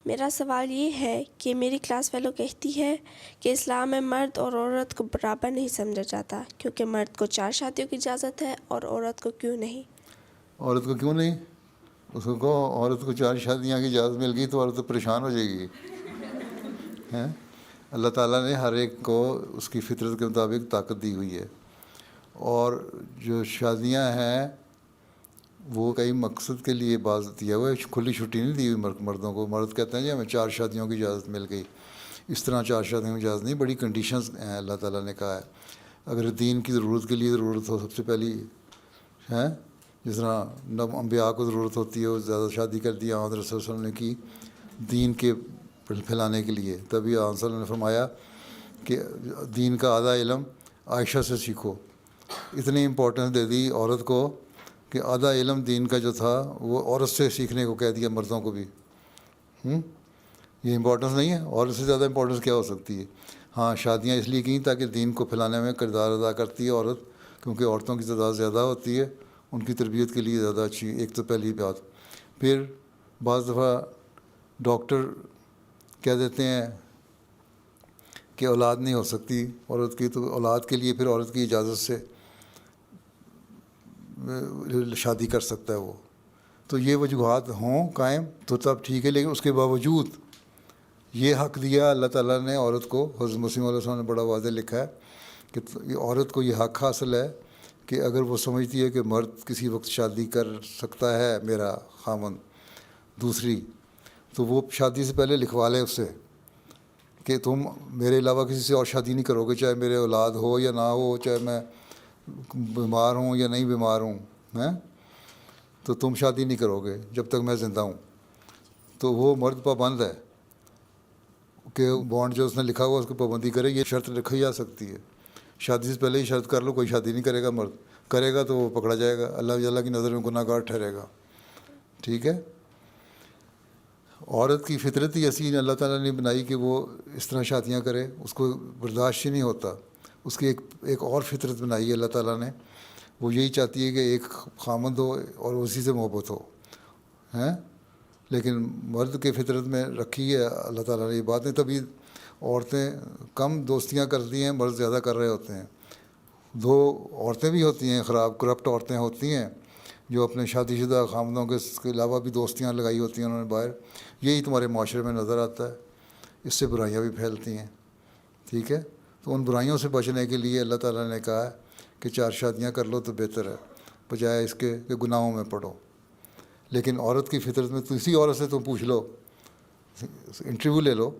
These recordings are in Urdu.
میرا سوال یہ ہے کہ میری کلاس فیلو کہتی ہے کہ اسلام میں مرد اور عورت کو برابر نہیں سمجھا جاتا کیونکہ مرد کو 4 شادیوں کی اجازت ہے اور عورت کو کیوں نہیں؟ عورت کو کیوں نہیں؟ اس کو کہو عورت کو 4 شادیاں کی اجازت مل گئی تو عورت تو پریشان ہو جائے گی. ہیں اللہ تعالیٰ نے ہر ایک کو اس کی فطرت کے مطابق طاقت دی ہوئی ہے، اور جو شادیاں ہیں وہ کئی مقصد کے لیے باز دیا ہوا ہے. کھلی چھٹی نہیں دی ہوئی مردوں کو. مرد کہتے ہیں جی ہمیں 4 شادیوں کی اجازت مل گئی. اس طرح 4 شادیوں کی اجازت نہیں، بڑی کنڈیشنز ہیں اللہ تعالیٰ نے کہا ہے. اگر دین کی ضرورت کے لیے ضرورت ہو، سب سے پہلی ہے جس طرح انبیاء کو ضرورت ہوتی ہے وہ زیادہ شادی کر دیا حضرت صلی اللہ علیہ وسلم نے کی دین کے پھیلانے کے لیے. تبھی آپ صلی اللہ علیہ وسلم نے فرمایا کہ دین کا آدھا علم عائشہ سے سیکھو. اتنی امپورٹنس دے دی عورت کو کہ آدھا علم دین کا جو تھا وہ عورت سے سیکھنے کو کہہ دیا مردوں کو بھی. یہ امپورٹنس نہیں ہے؟ عورت سے زیادہ امپورٹنس کیا ہو سکتی ہے؟ ہاں شادیاں اس لیے کیں تاکہ دین کو پھیلانے میں کردار ادا کرتی ہے عورت، کیونکہ عورتوں کی تعداد زیادہ ہوتی ہے، ان کی تربیت کے لیے زیادہ اچھی. ایک تو پہلی بات. پھر بعض دفعہ ڈاکٹر کہہ دیتے ہیں کہ اولاد نہیں ہو سکتی عورت کی، تو اولاد کے لیے پھر عورت کی اجازت سے شادی کر سکتا ہے وہ. تو یہ وجوہات ہوں قائم تو تب ٹھیک ہے، لیکن اس کے باوجود یہ حق دیا اللہ تعالیٰ نے عورت کو. حضرت مسیم علیہ السلام نے بڑا واضح لکھا ہے کہ عورت کو یہ حق حاصل ہے کہ اگر وہ سمجھتی ہے کہ مرد کسی وقت شادی کر سکتا ہے میرا خامن دوسری، تو وہ شادی سے پہلے لکھوا لے اس سے کہ تم میرے علاوہ کسی سے اور شادی نہیں کرو گے، چاہے میرے اولاد ہو یا نہ ہو، چاہے میں بیمار ہوں یا نہیں بیمار ہوں، تو تم شادی نہیں کرو گے جب تک میں زندہ ہوں. تو وہ مرد پابند ہے کہ بانڈ جو اس نے لکھا ہوا اس کو پابندی کرے. یہ شرط رکھی جا سکتی ہے شادی سے پہلے ہی شرط کر لو کوئی شادی نہیں کرے گا. مرد کرے گا تو وہ پکڑا جائے گا، اللہ تعالیٰ کی نظر میں گناہ گار ٹھہرے گا. ٹھیک ہے. عورت کی فطرت ہی ایسی اللہ تعالیٰ نے بنائی کہ وہ اس طرح شادیاں کرے، اس کو برداشت ہی نہیں ہوتا. اس کی ایک اور فطرت بنائی ہے اللہ تعالیٰ نے، وہ یہی چاہتی ہے کہ ایک خامند ہو اور اسی سے محبت ہو. لیکن مرد کے فطرت میں رکھی ہے اللہ تعالیٰ نے یہ بات نہیں. تبھی عورتیں کم دوستیاں کرتی ہیں، مرد زیادہ کر رہے ہوتے ہیں. 2 عورتیں بھی ہوتی ہیں خراب کرپٹ عورتیں ہوتی ہیں جو اپنے شادی شدہ خامدوں کے علاوہ بھی دوستیاں لگائی ہوتی ہیں انہوں نے باہر. یہی تمہارے معاشرے میں نظر آتا ہے. اس سے برائیاں بھی پھیلتی ہیں. ٹھیک ہے. تو ان برائیوں سے بچنے کے لیے اللہ تعالیٰ نے کہا ہے کہ 4 شادیاں کر لو تو بہتر ہے بجائے اس کے کہ گناہوں میں پڑو. لیکن عورت کی فطرت میں کسی عورت سے تم پوچھ لو، انٹرویو لے لو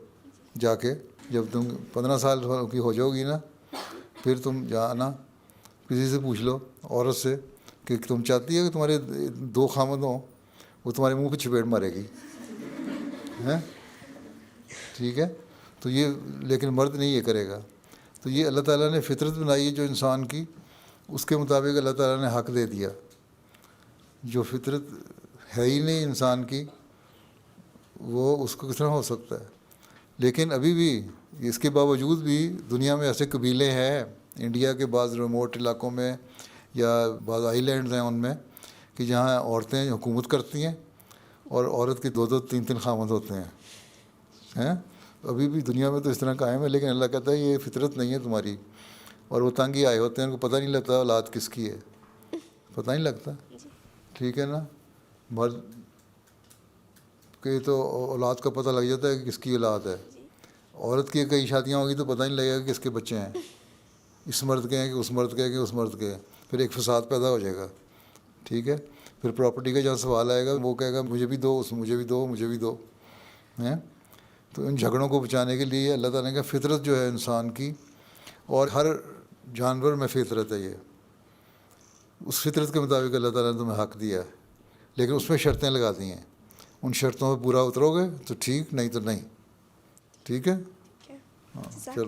جا کے، جب تم 15 سال کی ہو جاؤ گی نا، پھر تم جانا کسی سے پوچھ لو عورت سے کہ تم چاہتی ہے کہ تمہارے 2 خامند ہوں، وہ تمہارے منہ پہ چپیٹ مارے گی. ٹھیک ہے. تو یہ لیکن مرد نہیں یہ کرے گا. تو یہ اللہ تعالیٰ نے فطرت بنائی ہے جو انسان کی، اس کے مطابق اللہ تعالیٰ نے حق دے دیا. جو فطرت ہے ہی نہیں انسان کی وہ اس کو کس طرح ہو سکتا ہے. لیکن ابھی بھی اس کے باوجود بھی دنیا میں ایسے قبیلے ہیں انڈیا کے بعض ریموٹ علاقوں میں یا بعض آئی لینڈز ہیں ان میں کہ جہاں عورتیں حکومت کرتی ہیں اور عورت کے 2 3 خامند ہوتے ہیں. ابھی بھی دنیا میں تو اس طرح قائم ہے. لیکن اللہ کہتا ہے یہ فطرت نہیں ہے تمہاری. اور وہ تنگ ہی آئے ہوتے ہیں، ان کو پتہ نہیں لگتا اولاد کس کی ہے، پتہ نہیں لگتا. ٹھیک ہے نا. مرد کے تو اولاد کا پتہ لگ جاتا ہے کہ کس کی اولاد ہے. عورت کی کئی شادیاں ہوگی تو پتہ نہیں لگے گا کہ کس کے بچے ہیں، اس مرد کے ہیں کہ اس مرد کے ہیں کہ اس مرد کے ہیں. پھر ایک فساد پیدا ہو جائے گا. ٹھیک ہے. پھر پراپرٹی کا جہاں سوال آئے گا وہ کہے گا مجھے بھی دو، مجھے بھی دو، مجھے بھی دو. تو ان جھگڑوں کو بچانے کے لیے اللہ تعالیٰ کا فطرت جو ہے انسان کی، اور ہر جانور میں فطرت ہے، یہ اس فطرت کے مطابق اللہ تعالیٰ نے تمہیں حق دیا ہے. لیکن اس میں شرطیں لگا دی ہیں. ان شرطوں پہ پورا اترو گے تو ٹھیک، نہیں تو نہیں. ٹھیک ہے. ہاں چلو.